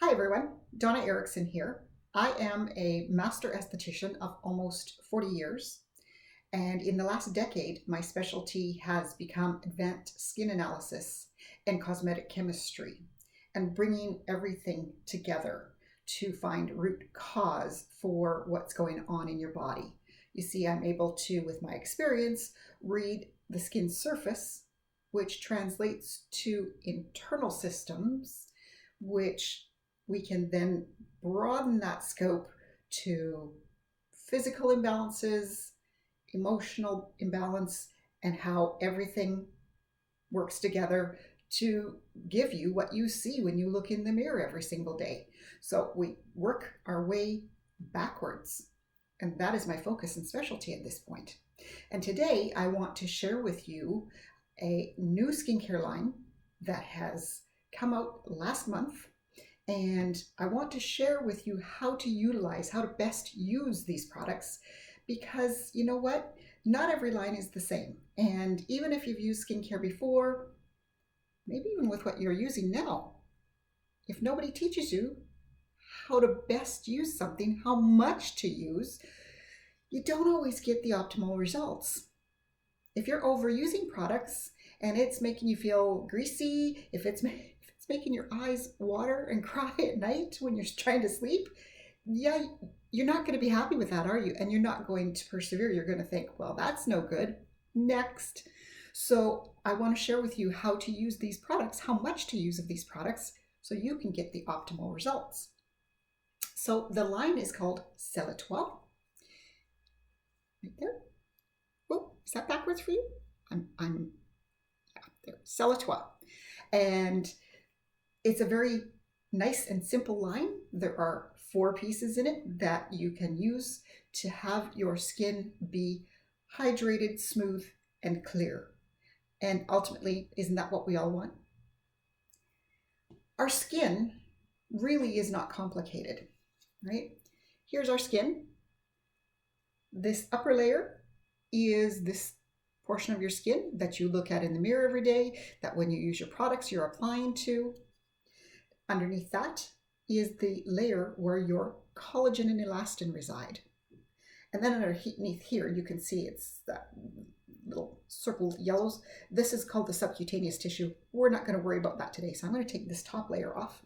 Hi everyone, Donna Eriksson here. I am a master esthetician of almost 40 years, and in the last decade, my specialty has become advanced skin analysis and cosmetic chemistry, and bringing everything together to find root cause for what's going on in your body. You see, I'm able to, with my experience, read the skin surface, which translates to internal systems, which we can then broaden that scope to physical imbalances, emotional imbalance, and how everything works together to give you what you see when you look in the mirror every single day. So we work our way backwards, and that is my focus and specialty at this point. And today I want to share with you a new skincare line that has come out last month. And I want to share with you how to utilize, how to best use these products, because you know what? Not every line is the same. And even if you've used skincare before, maybe even with what you're using now, if nobody teaches you how to best use something, how much to use, you don't always get the optimal results. If you're overusing products and it's making you feel greasy, if it's making your eyes water and cry at night when you're trying to sleep, yeah, you're not going to be happy with that, are you? And you're not going to persevere. You're going to think, well, that's no good. Next. So I want to share with you how to use these products, how much to use of these products, so you can get the optimal results. So the line is called Celletoi. Right there. Oh, is that backwards for you? I'm there. Celletoi. And it's a very nice and simple line. There are 4 pieces in it that you can use to have your skin be hydrated, smooth, and clear. And ultimately, isn't that what we all want? Our skin really is not complicated, right? Here's our skin. This upper layer is this portion of your skin that you look at in the mirror every day, that when you use your products, you're applying to. Underneath that is the layer where your collagen and elastin reside. And then underneath here, you can see it's that little circled yellows. This is called the subcutaneous tissue. We're not going to worry about that today. So I'm going to take this top layer off.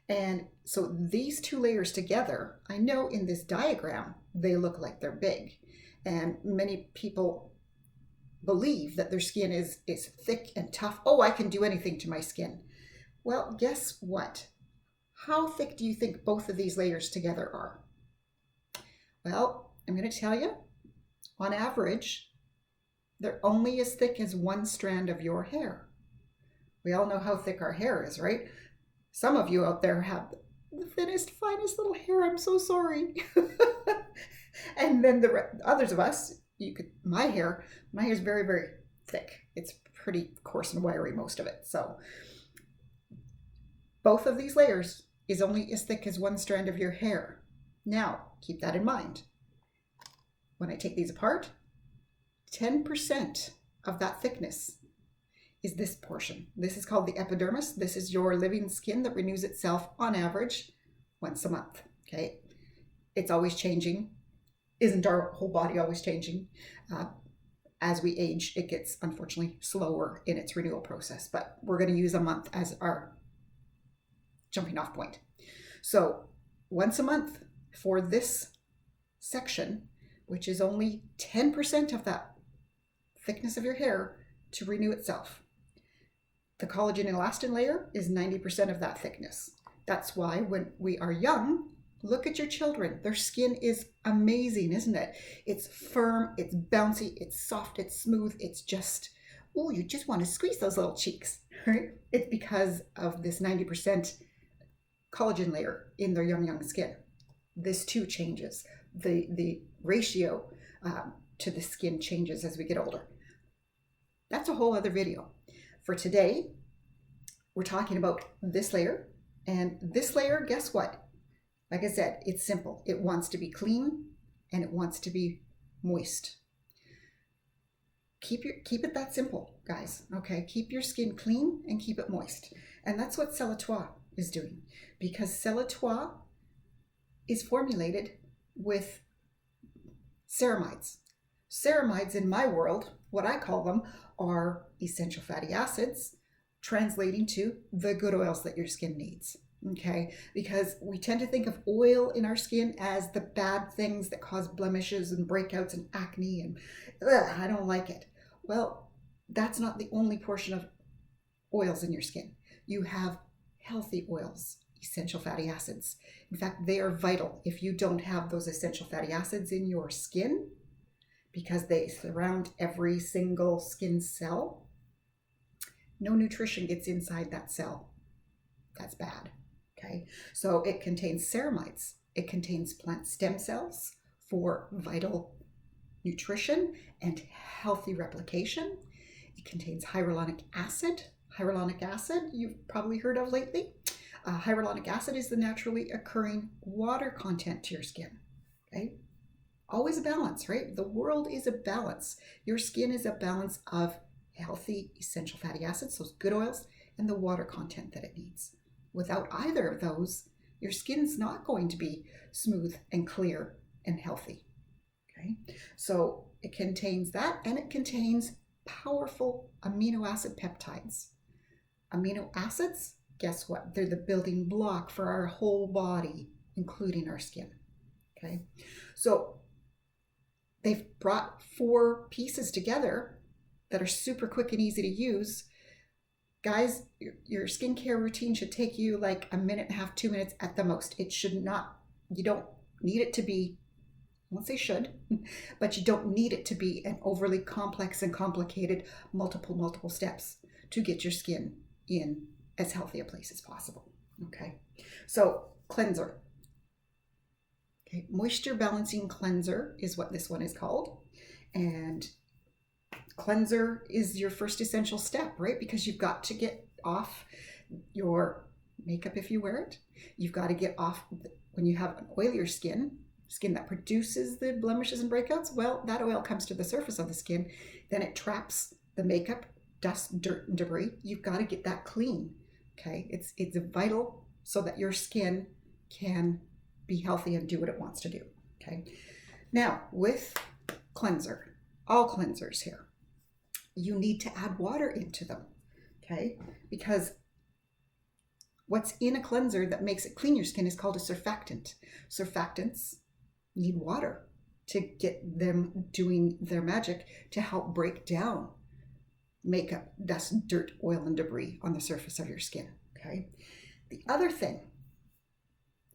And so these 2 layers together, I know in this diagram, they look like they're big. And many people believe that their skin is thick and tough. Oh, I can do anything to my skin. Well, guess what? How thick do you think both of these layers together are? Well, I'm going to tell you, on average, they're only as thick as 1 strand of your hair. We all know how thick our hair is, right? Some of you out there have the thinnest, finest little hair. I'm so sorry. And then the others of us, my hair is very, very thick. It's pretty coarse and wiry, most of it. So both of these layers is only as thick as 1 strand of your hair. Now, keep that in mind. When I take these apart, 10% of that thickness is this portion. This is called the epidermis. This is your living skin that renews itself on average once a month, okay? It's always changing. Isn't our whole body always changing? As we age, it gets, unfortunately, slower in its renewal process, but we're going to use a month as our jumping off point. So once a month for this section, which is only 10% of that thickness of your hair, to renew itself. The collagen and elastin layer is 90% of that thickness. That's why when we are young, look at your children. Their skin is amazing, isn't it? It's firm, it's bouncy, it's soft, it's smooth. It's just, oh, you just want to squeeze those little cheeks, right? It's because of this 90% collagen layer in their young skin. This too changes. The ratio to the skin changes as we get older. That's a whole other video. For today, we're talking about this layer. And this layer, guess what? Like I said, it's simple. It wants to be clean and it wants to be moist. Keep it that simple, guys. Okay, keep your skin clean and keep it moist. And that's what Celletoi is doing, because Celletoi is formulated with ceramides. Ceramides in my world, what I call them, are essential fatty acids, translating to the good oils that your skin needs. Okay, because we tend to think of oil in our skin as the bad things that cause blemishes and breakouts and acne and I don't like it. Well, that's not the only portion of oils in your skin. You have healthy oils, essential fatty acids. In fact, they are vital. If you don't have those essential fatty acids in your skin, because they surround every single skin cell, no nutrition gets inside that cell. That's bad. Okay, so it contains ceramides. It contains plant stem cells for vital nutrition and healthy replication. It contains hyaluronic acid. Hyaluronic acid you've probably heard of lately. Hyaluronic acid is the naturally occurring water content to your skin. Okay, always a balance, right? The world is a balance. Your skin is a balance of healthy essential fatty acids, those good oils, and the water content that it needs. Without either of those, your skin's not going to be smooth and clear and healthy. Okay, so it contains that, and it contains powerful amino acid peptides. Amino acids, guess what? They're the building block for our whole body, including our skin. Okay, so they've brought 4 pieces together that are super quick and easy to use. Guys, your skincare routine should take you like a minute and a half, 2 minutes at the most. It should not, you don't need it to be, I won't say should, but you don't need it to be an overly complex and complicated multiple steps to get your skin in as healthy a place as possible. Okay, so cleanser. Okay, moisture balancing cleanser is what this one is called. And cleanser is your first essential step, right? Because you've got to get off your makeup if you wear it. You've got to get off, when you have an oilier skin that produces the blemishes and breakouts, well, that oil comes to the surface of the skin, then it traps the makeup, dust, dirt, and debris. You've got to get that clean, okay? It's vital so that your skin can be healthy and do what it wants to do, okay? Now, with cleanser, all cleansers here, you need to add water into them, okay? Because what's in a cleanser that makes it clean your skin is called a surfactant. Surfactants need water to get them doing their magic to help break down makeup, dust, dirt, oil, and debris on the surface of your skin, okay? The other thing,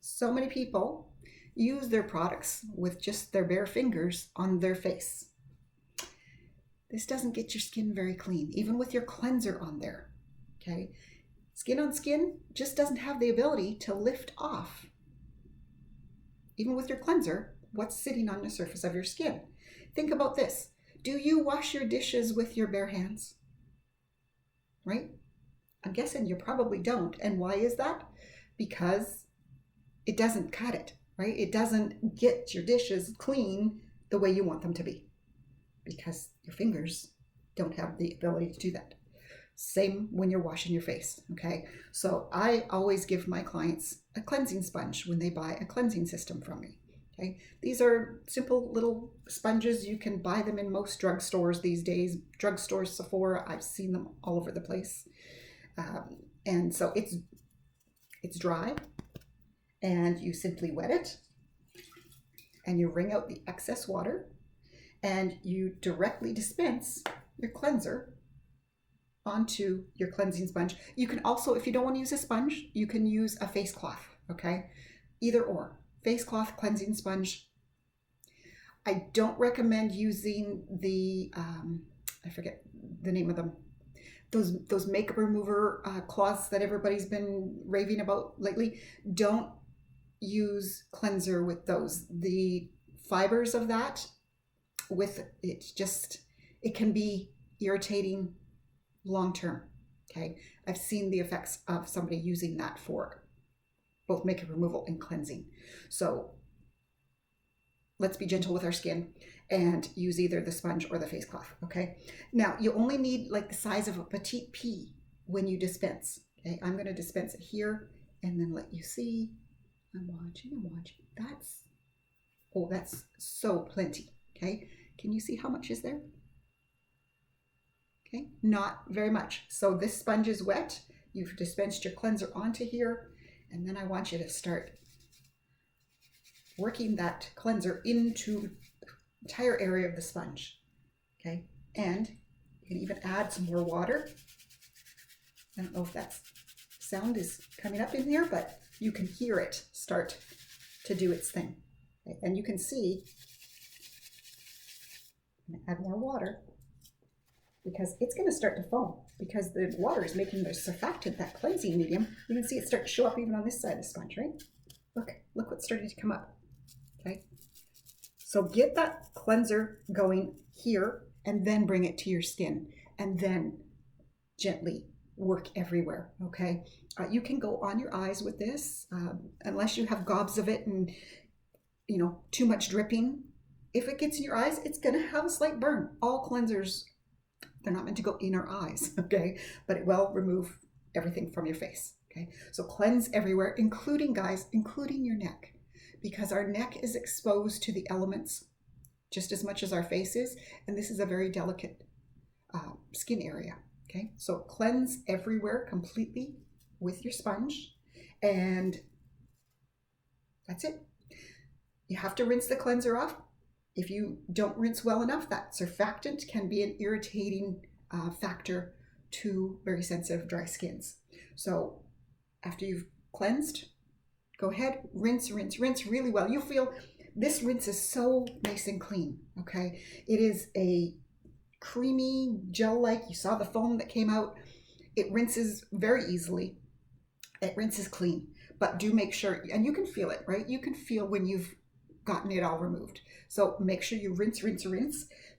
so many people use their products with just their bare fingers on their face. This doesn't get your skin very clean, even with your cleanser on there, okay? Skin on skin just doesn't have the ability to lift off. Even with your cleanser, what's sitting on the surface of your skin? Think about this. Do you wash your dishes with your bare hands? Right? I'm guessing you probably don't. And why is that? Because it doesn't cut it, right? It doesn't get your dishes clean the way you want them to be, because your fingers don't have the ability to do that. Same when you're washing your face, okay? So I always give my clients a cleansing sponge when they buy a cleansing system from me, okay? These are simple little sponges. You can buy them in most drugstores these days. Drugstores, Sephora, I've seen them all over the place. And so it's dry, and you simply wet it, and you wring out the excess water, and you directly dispense your cleanser onto your cleansing sponge. You can also, if you don't want to use a sponge, you can use a face cloth, okay? Either or, face cloth, cleansing sponge. I don't recommend using the, I forget the name of them, those makeup remover cloths that everybody's been raving about lately. Don't use cleanser with those. The fibers of that, with it, just, it can be irritating long term, okay? I've seen the effects of somebody using that for both makeup removal and cleansing. So let's be gentle with our skin and use either the sponge or the face cloth, okay? Now, you only need like the size of a petite pea when you dispense, okay? I'm gonna dispense it here and then let you see. I'm watching. That's so plenty. Okay, can you see how much is there? Okay, not very much. So this sponge is wet. You've dispensed your cleanser onto here, and then I want you to start working that cleanser into the entire area of the sponge. Okay, and you can even add some more water. I don't know if that sound is coming up in here, but you can hear it start to do its thing. Okay? And you can see, I'm gonna add more water because it's going to start to foam because the water is making the surfactant, that cleansing medium. You can see it start to show up even on this side of the sponge, right? Look what's starting to come up. Okay, so get that cleanser going here and then bring it to your skin and then gently work everywhere. Okay, you can go on your eyes with this unless you have gobs of it and too much dripping. If it gets in your eyes, it's going to have a slight burn. All cleansers, they're not meant to go in our eyes, okay, but it will remove everything from your face. Okay, so cleanse everywhere, including your neck, because our neck is exposed to the elements just as much as our face is, and this is a very delicate skin area. Okay, so cleanse everywhere completely with your sponge, and that's it. You have to rinse the cleanser off. If you don't rinse well enough, that surfactant can be an irritating factor to very sensitive dry skins. So after you've cleansed, go ahead, rinse really well. You'll feel this rinse is so nice and clean, okay? It is a creamy gel-like. You saw the foam that came out. It rinses very easily. It rinses clean, but do make sure, and you can feel it, right? You can feel when you've gotten it all removed. So make sure you rinse.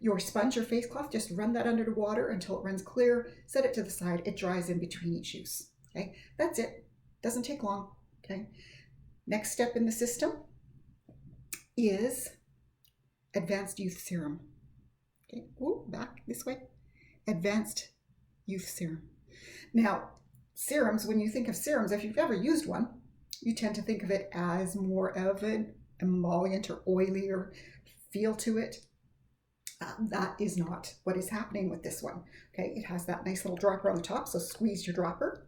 Your sponge or face cloth, just run that under the water until it runs clear. Set it to the side. It dries in between each use. Okay, that's it. Doesn't take long. Okay. Next step in the system is Advanced Youth Serum. Okay, back this way. Advanced Youth Serum. Now, serums, when you think of serums, if you've ever used one, you tend to think of it as more of an emollient or oilier feel to it. That is not what is happening with this one. Okay, it has that nice little dropper on the top, so squeeze your dropper.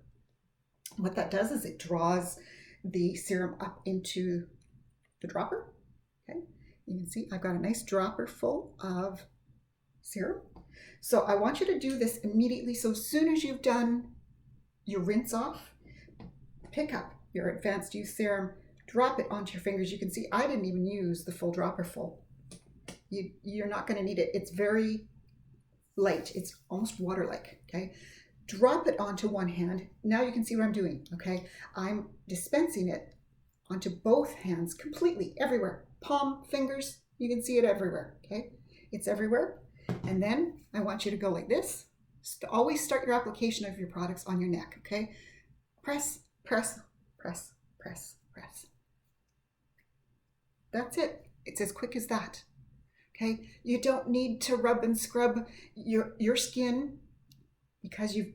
What that does is it draws the serum up into the dropper. Okay, you can see I've got a nice dropper full of serum. So I want you to do this immediately. So as soon as you've done your rinse off, pick up your Advanced Youth Serum, drop it onto your fingers. You can see I didn't even use the full dropper full. You're not going to need it. It's very light. It's almost water-like, okay? Drop it onto one hand. Now you can see what I'm doing, okay? I'm dispensing it onto both hands completely, everywhere. Palm, fingers, you can see it everywhere, okay? It's everywhere. And then I want you to go like this. Always start your application of your products on your neck, okay? Press, press, press, press, press. That's it. It's as quick as that. Okay, you don't need to rub and scrub your skin because you've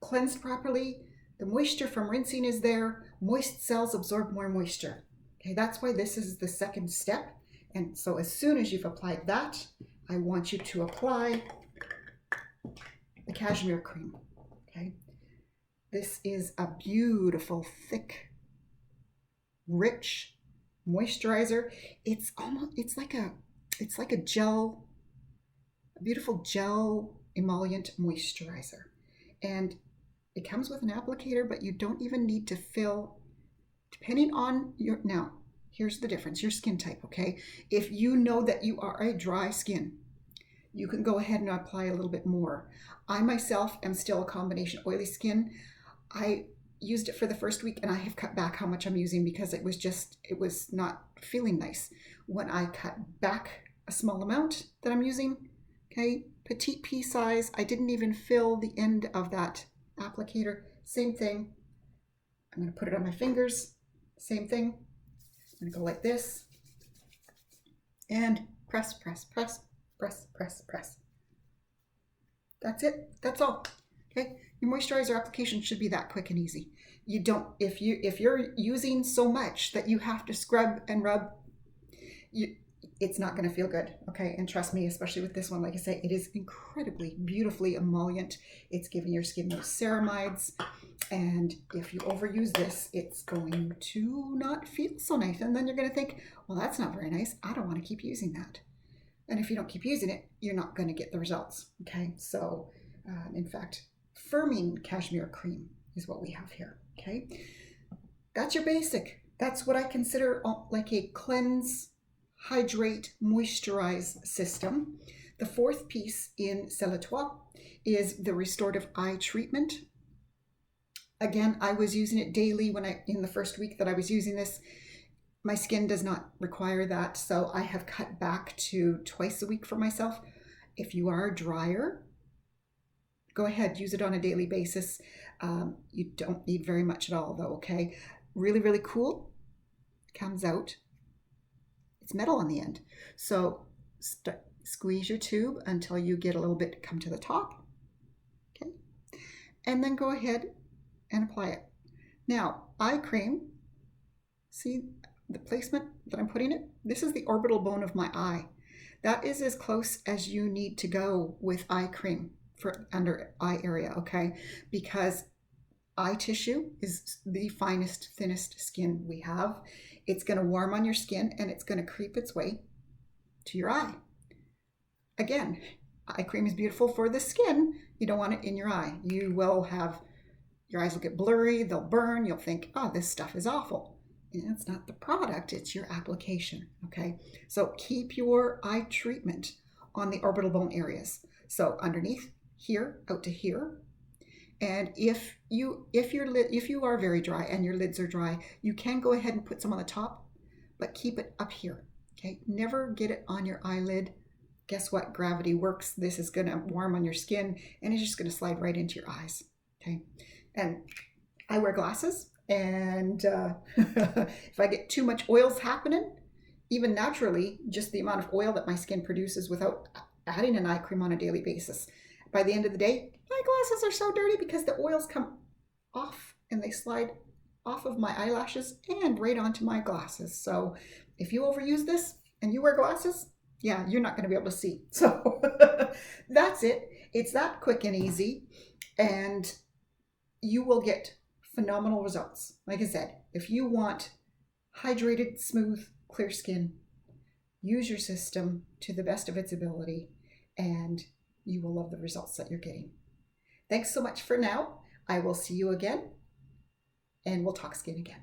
cleansed properly. The moisture from rinsing is there. Moist cells absorb more moisture. Okay, that's why this is the second step. And so as soon as you've applied that, I want you to apply the Cashmere Cream. Okay, this is a beautiful, thick, rich moisturizer. It's like a gel, a beautiful gel emollient moisturizer. And it comes with an applicator, but you don't even need to fill, depending on now, here's the difference, your skin type, okay? If you know that you are a dry skin, you can go ahead and apply a little bit more. I myself am still a combination oily skin. I used it for the first week and I have cut back how much I'm using because it was not feeling nice. When I cut back a small amount that I'm using, okay, petite pea size, I didn't even fill the end of that applicator. Same thing. I'm going to put it on my fingers. Same thing. I'm going to go like this and press, press, press, press, press, press. That's it. That's all. Okay. Your moisturizer application should be that quick and easy. You don't, if you're using so much that you have to scrub and rub, it's not going to feel good. Okay. And trust me, especially with this one, like I say, it is incredibly beautifully emollient. It's giving your skin those ceramides. And if you overuse this, it's going to not feel so nice. And then you're going to think, well, that's not very nice. I don't want to keep using that. And if you don't keep using it, you're not going to get the results. Okay. So in fact, firming cashmere cream is what we have here. Okay. That's your basic. That's what I consider like a cleanse, hydrate, moisturize system. The fourth piece in Celletoi is the Restorative Eye Treatment. Again, I was using it daily in the first week that I was using this. My skin does not require that, so I have cut back to twice a week for myself. If you are drier, go ahead, use it on a daily basis. You don't need very much at all though, okay? Really, really cool. Comes out. It's metal on the end. So squeeze your tube until you get a little bit come to the top. Okay. And then go ahead and apply it. Now, eye cream, see the placement that I'm putting it? This is the orbital bone of my eye. That is as close as you need to go with eye cream for under eye area, okay? Because eye tissue is the finest, thinnest skin we have. It's going to warm on your skin and it's going to creep its way to your eye. Again, eye cream is beautiful for the skin. You don't want it in your eye. You will have, your eyes will get blurry, they'll burn, you'll think, oh, this stuff is awful. And it's not the product, it's your application, okay? So keep your eye treatment on the orbital bone areas. So underneath here, out to here. And if you are very dry and your lids are dry, you can go ahead and put some on the top, but keep it up here, okay? Never get it on your eyelid. Guess what? Gravity works. This is gonna warm on your skin and it's just gonna slide right into your eyes, okay? And I wear glasses, and if I get too much oils happening, even naturally, just the amount of oil that my skin produces without adding an eye cream on a daily basis, by the end of the day, my glasses are so dirty because the oils come off and they slide off of my eyelashes and right onto my glasses. So if you overuse this and you wear glasses, yeah, you're not going to be able to see. So that's it. It's that quick and easy, and you will get phenomenal results. Like I said, if you want hydrated, smooth, clear skin, use your system to the best of its ability, and you will love the results that you're getting. Thanks so much for now. I will see you again, and we'll talk skin again.